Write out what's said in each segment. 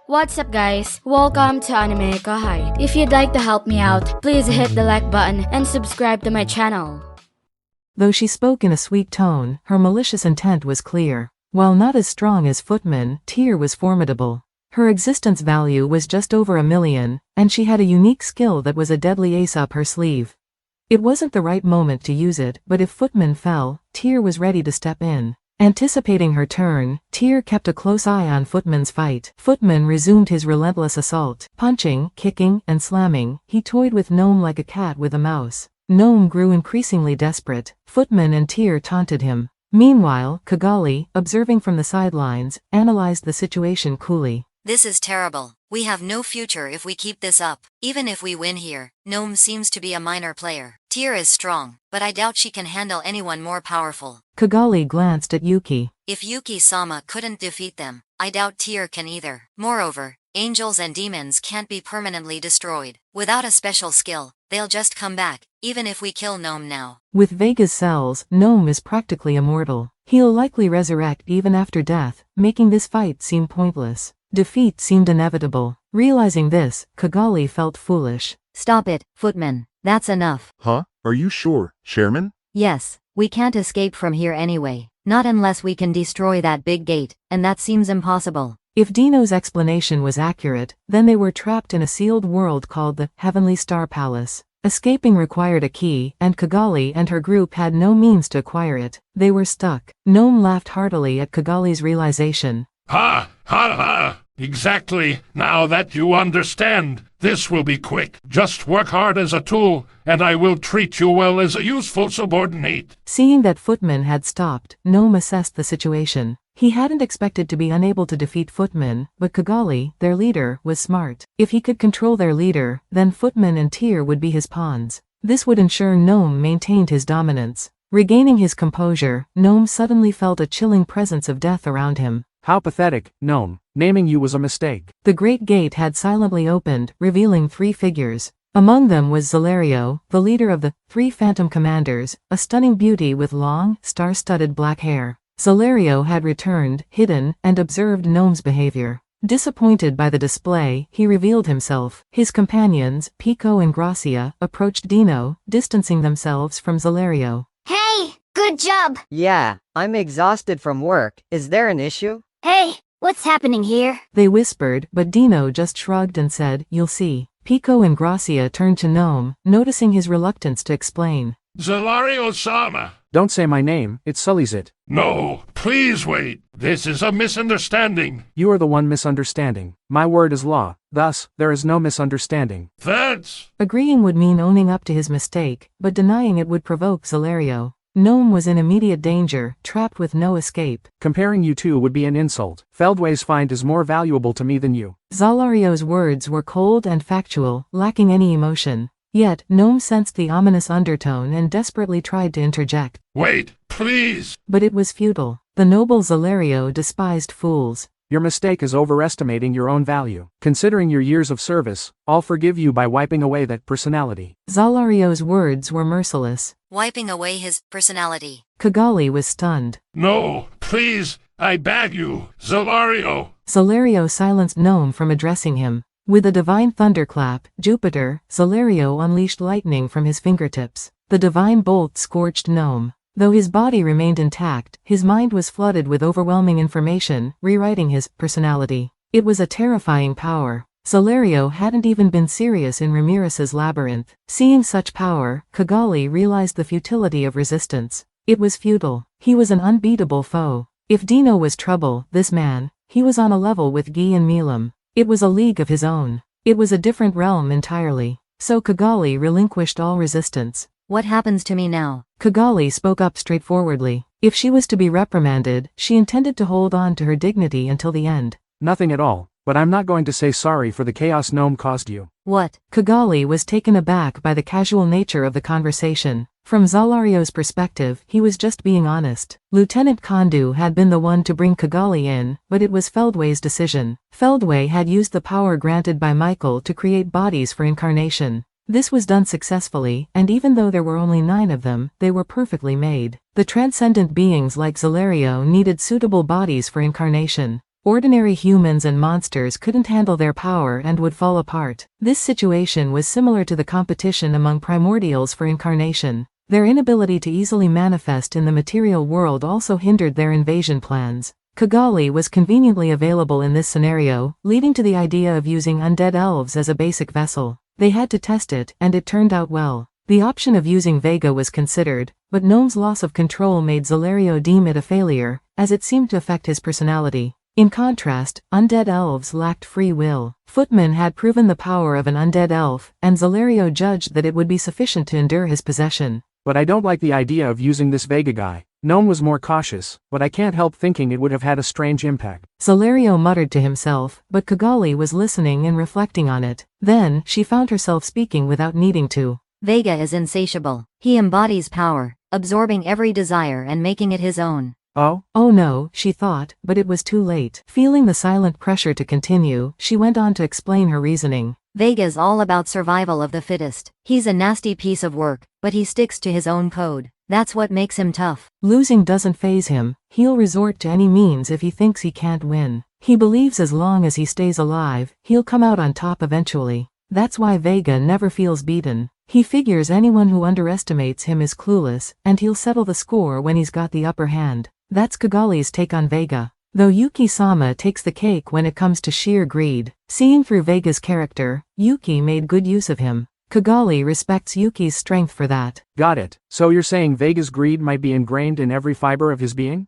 What's up guys? Welcome to AnimeKouhai. If you'd like to help me out, please hit the like button and subscribe to my channel. Though she spoke in a sweet tone, her malicious intent was clear. While not as strong as Footman, Tyr was formidable. Her existence value was just over 1 million, and she had a unique skill that was a deadly ace up her sleeve. It wasn't the right moment to use it, but if Footman fell, Tyr was ready to step in. Anticipating her turn, Tyr kept a close eye on Footman's fight. Footman resumed his relentless assault. Punching, kicking, and slamming, he toyed with Gnome like a cat with a mouse. Gnome grew increasingly desperate. Footman and Tyr taunted him. Meanwhile, Kagali, observing from the sidelines, analyzed the situation coolly. This is terrible. We have no future if we keep this up. Even if we win here, Gnome seems to be a minor player. Tyr is strong, but I doubt she can handle anyone more powerful. Kagali glanced at Yuki. If Yuki-sama couldn't defeat them, I doubt Tyr can either. Moreover, angels and demons can't be permanently destroyed. Without a special skill, they'll just come back, even if we kill Gnome now. With Vega's cells, Gnome is practically immortal. He'll likely resurrect even after death, making this fight seem pointless. Defeat seemed inevitable. Realizing this, Kagali felt foolish. Stop it, Footman. That's enough. Huh? Are you sure, Chairman? Yes, we can't escape from here anyway. Not unless we can destroy that big gate, and that seems impossible. If Dino's explanation was accurate, then they were trapped in a sealed world called the Heavenly Star Palace. Escaping required a key, and Kagali and her group had no means to acquire it. They were stuck. Gnome laughed heartily at Kagali's realization. Ha! Ha ha! Exactly. Now that you understand, this will be quick. Just work hard as a tool, and I will treat you well as a useful subordinate. Seeing that Footman had stopped, Gnome assessed the situation. He hadn't expected to be unable to defeat Footman, but Kagali, their leader, was smart. If he could control their leader, then Footman and Tyr would be his pawns. This would ensure Gnome maintained his dominance. Regaining his composure, Gnome suddenly felt a chilling presence of death around him. How pathetic, Gnome. Naming you was a mistake. The great gate had silently opened, revealing 3 figures. Among them was Zalario, the leader of the 3 Phantom Commanders, a stunning beauty with long, star-studded black hair. Zalario had returned, hidden, and observed Gnome's behavior. Disappointed by the display, he revealed himself. His companions, Pico and Gracia, approached Dino, distancing themselves from Zalario. Hey, good job! Yeah, I'm exhausted from work. Is there an issue? Hey, what's happening here? They whispered, but Dino just shrugged and said, "You'll see." Pico and Gracia turned to Gnome, noticing his reluctance to explain. Zalario-sama! Don't say my name, it sullies it. No, please wait. This is a misunderstanding. You are the one misunderstanding. My word is law, thus, there is no misunderstanding. That's... Agreeing would mean owning up to his mistake, but denying it would provoke Zalario. Gnome was in immediate danger, trapped with no escape. Comparing you two would be an insult. Feldway's find is more valuable to me than you. Zalario's words were cold and factual, lacking any emotion. Yet, Gnome sensed the ominous undertone and desperately tried to interject. Wait, please! But it was futile. The noble Zalario despised fools. Your mistake is overestimating your own value. Considering your years of service, I'll forgive you by wiping away that personality. Zalario's words were merciless. Wiping away his personality. Kagali was stunned. No, please, I beg you, Zalario! Zalario silenced Gnome from addressing him. With a divine thunderclap, Jupiter, Zalario unleashed lightning from his fingertips. The divine bolt scorched Gnome. Though his body remained intact, his mind was flooded with overwhelming information, rewriting his personality. It was a terrifying power. Zalario hadn't even been serious in Ramirez's labyrinth. Seeing such power, Kagali realized the futility of resistance. It was futile. He was an unbeatable foe. If Dino was trouble, this man, he was on a level with Guy and Milam. It was a league of his own. It was a different realm entirely. So Kagali relinquished all resistance. What happens to me now? Kagali spoke up straightforwardly. If she was to be reprimanded, she intended to hold on to her dignity until the end. Nothing at all, but I'm not going to say sorry for the chaos Gnome caused you. What? Kagali was taken aback by the casual nature of the conversation. From Zalario's perspective, he was just being honest. Lieutenant Kondu had been the one to bring Kagali in, but it was Feldway's decision. Feldway had used the power granted by Michael to create bodies for incarnation. This was done successfully, and even though there were only 9 of them, they were perfectly made. The transcendent beings like Zalario needed suitable bodies for incarnation. Ordinary humans and monsters couldn't handle their power and would fall apart. This situation was similar to the competition among primordials for incarnation. Their inability to easily manifest in the material world also hindered their invasion plans. Kagali was conveniently available in this scenario, leading to the idea of using undead elves as a basic vessel. They had to test it, and it turned out well. The option of using Vega was considered, but Gnome's loss of control made Zalario deem it a failure, as it seemed to affect his personality. In contrast, undead elves lacked free will. Footman had proven the power of an undead elf, and Zalario judged that it would be sufficient to endure his possession. But I don't like the idea of using this Vega guy. Gnome was more cautious, but I can't help thinking it would have had a strange impact. Zalario muttered to himself, but Kagali was listening and reflecting on it. Then, she found herself speaking without needing to. Vega is insatiable. He embodies power, absorbing every desire and making it his own. Oh no, she thought, but it was too late. Feeling the silent pressure to continue, she went on to explain her reasoning. Vega's all about survival of the fittest. He's a nasty piece of work, but he sticks to his own code. That's what makes him tough. Losing doesn't faze him. He'll resort to any means if he thinks he can't win. He believes as long as he stays alive, he'll come out on top eventually. That's why Vega never feels beaten. He figures anyone who underestimates him is clueless, and he'll settle the score when he's got the upper hand. That's Kagali's take on Vega. Though Yuki-sama takes the cake when it comes to sheer greed. Seeing through Vega's character, Yuki made good use of him. Kagali respects Yuki's strength for that. Got it. So you're saying Vega's greed might be ingrained in every fiber of his being?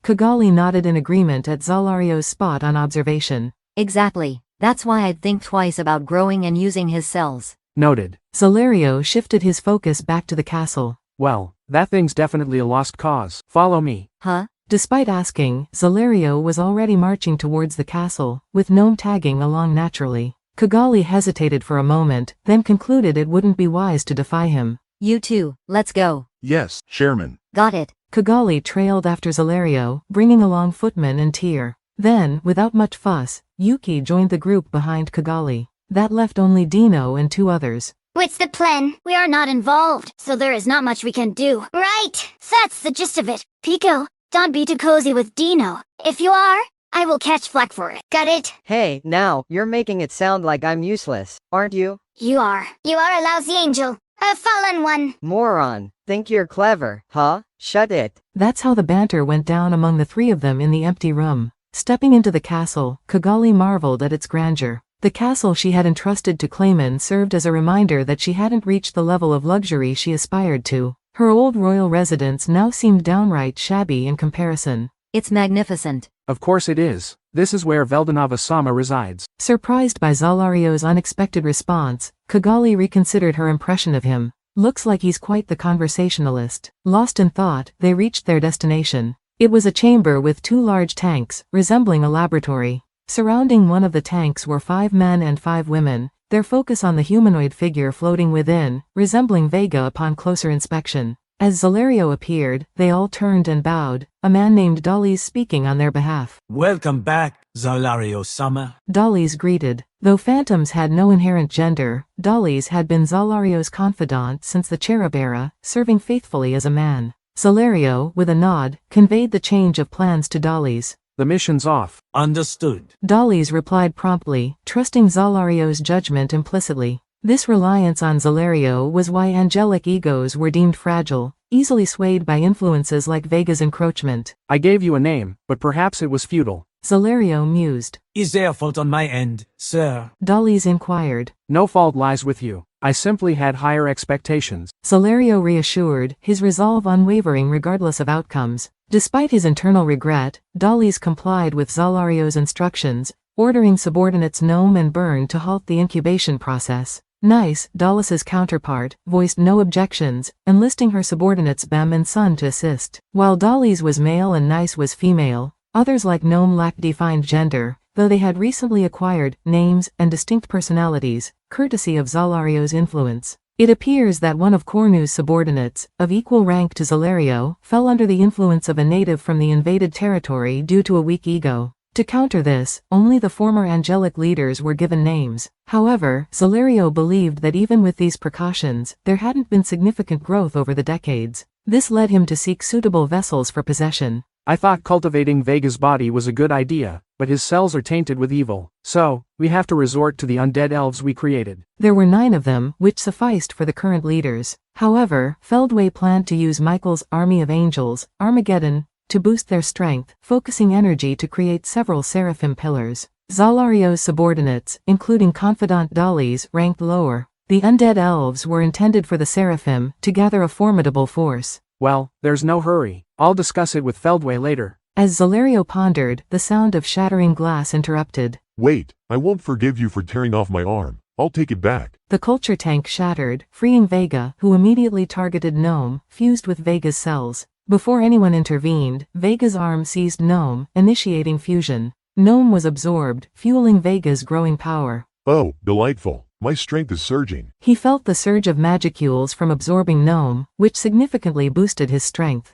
Kagali nodded in agreement at Zalario's spot on observation. Exactly. That's why I'd think twice about growing and using his cells. Noted. Zalario shifted his focus back to the castle. Well, that thing's definitely a lost cause. Follow me. Huh? Despite asking, Zalario was already marching towards the castle, with Gnome tagging along naturally. Kagali hesitated for a moment, then concluded it wouldn't be wise to defy him. You too, let's go. Yes, Chairman. Got it. Kagali trailed after Zalario, bringing along Footman and Tyr. Then, without much fuss, Yuki joined the group behind Kagali. That left only Dino and two others. What's the plan? We are not involved, so there is not much we can do. Right! That's the gist of it. Pico, don't be too cozy with Dino. If you are, I will catch flack for it. Got it? Hey, now, you're making it sound like I'm useless, aren't you? You are. You are a lousy angel. A fallen one. Moron. Think you're clever, huh? Shut it. That's how the banter went down among the three of them in the empty room. Stepping into the castle, Kagali marveled at its grandeur. The castle she had entrusted to Clayman served as a reminder that she hadn't reached the level of luxury she aspired to. Her old royal residence now seemed downright shabby in comparison. It's magnificent. Of course it is. This is where Veldanava-sama resides. Surprised by Zalario's unexpected response, Kagali reconsidered her impression of him. Looks like he's quite the conversationalist. Lost in thought, they reached their destination. It was a chamber with two large tanks, resembling a laboratory. Surrounding one of the tanks were 5 men and 5 women, their focus on the humanoid figure floating within, resembling Vega upon closer inspection. As Zalario appeared, they all turned and bowed, a man named Dolly's speaking on their behalf. Welcome back, Zalario-sama. Dolly's greeted. Though phantoms had no inherent gender, Dolly's had been Zalario's confidant since the Cherub era, serving faithfully as a man. Zalario, with a nod, conveyed the change of plans to Dolly's. The mission's off. Understood. Dolly's replied promptly, trusting Zalario's judgment implicitly. This reliance on Zalario was why angelic egos were deemed fragile, easily swayed by influences like Vega's encroachment. I gave you a name, but perhaps it was futile. Zalario mused. Is there fault on my end, sir? Dolly's inquired. No fault lies with you. I simply had higher expectations. Zalario reassured, his resolve unwavering regardless of outcomes. Despite his internal regret, Dolly's complied with Zalario's instructions, ordering subordinates Gnome and Burn to halt the incubation process. Nice, Dolly's counterpart, voiced no objections, enlisting her subordinates Bem and Sun to assist. While Dolly's was male and Nice was female, others like Gnome lacked defined gender, though they had recently acquired names and distinct personalities, courtesy of Zalario's influence. It appears that one of Cornu's subordinates, of equal rank to Zalario, fell under the influence of a native from the invaded territory due to a weak ego. To counter this, only the former angelic leaders were given names. However, Zalario believed that even with these precautions, there hadn't been significant growth over the decades. This led him to seek suitable vessels for possession. I thought cultivating Vega's body was a good idea, but his cells are tainted with evil, so, we have to resort to the undead elves we created. There were 9 of them, which sufficed for the current leaders. However, Feldway planned to use Michael's army of angels, Armageddon, to boost their strength, focusing energy to create several seraphim pillars. Zalario's subordinates, including confidant Dollies, ranked lower. The undead elves were intended for the seraphim to gather a formidable force. Well, there's no hurry. I'll discuss it with Feldway later. As Zalario pondered, the sound of shattering glass interrupted. Wait, I won't forgive you for tearing off my arm. I'll take it back. The culture tank shattered, freeing Vega, who immediately targeted Gnome, fused with Vega's cells. Before anyone intervened, Vega's arm seized Gnome, initiating fusion. Gnome was absorbed, fueling Vega's growing power. Oh, delightful. My strength is surging. He felt the surge of magicules from absorbing Gnome, which significantly boosted his strength.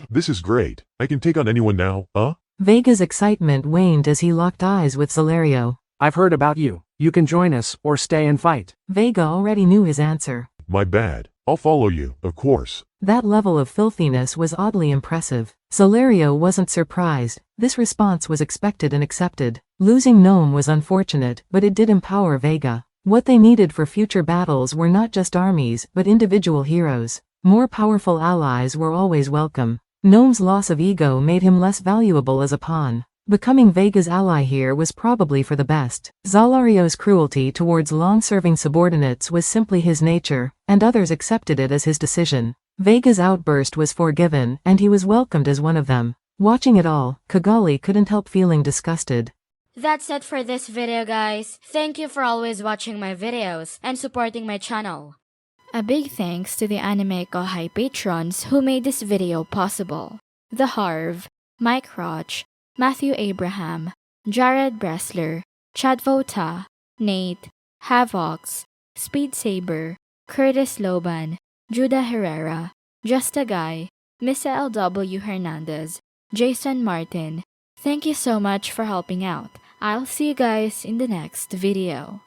This is great. I can take on anyone now, Vega's excitement waned as he locked eyes with Zalario. I've heard about you. You can join us, or stay and fight. Vega already knew his answer. My bad. I'll follow you, of course. That level of filthiness was oddly impressive. Zalario wasn't surprised. This response was expected and accepted. Losing Gnome was unfortunate, but it did empower Vega. What they needed for future battles were not just armies, but individual heroes. More powerful allies were always welcome. Gnome's loss of ego made him less valuable as a pawn. Becoming Vega's ally here was probably for the best. Zalario's cruelty towards long-serving subordinates was simply his nature, and others accepted it as his decision. Vega's outburst was forgiven, and he was welcomed as one of them. Watching it all, Kagali couldn't help feeling disgusted. That's it for this video, guys. Thank you for always watching my videos and supporting my channel. A big thanks to the AnimeKouhai patrons who made this video possible. The Harv, Mike Roch, Matthew Abraham, Jared Bressler, Chad Vota, Nate, Havox, Speed Saber, Curtis Loban, Judah Herrera, Just a Guy, Missa LW Hernandez, Jason Martin. Thank you so much for helping out. I'll see you guys in the next video.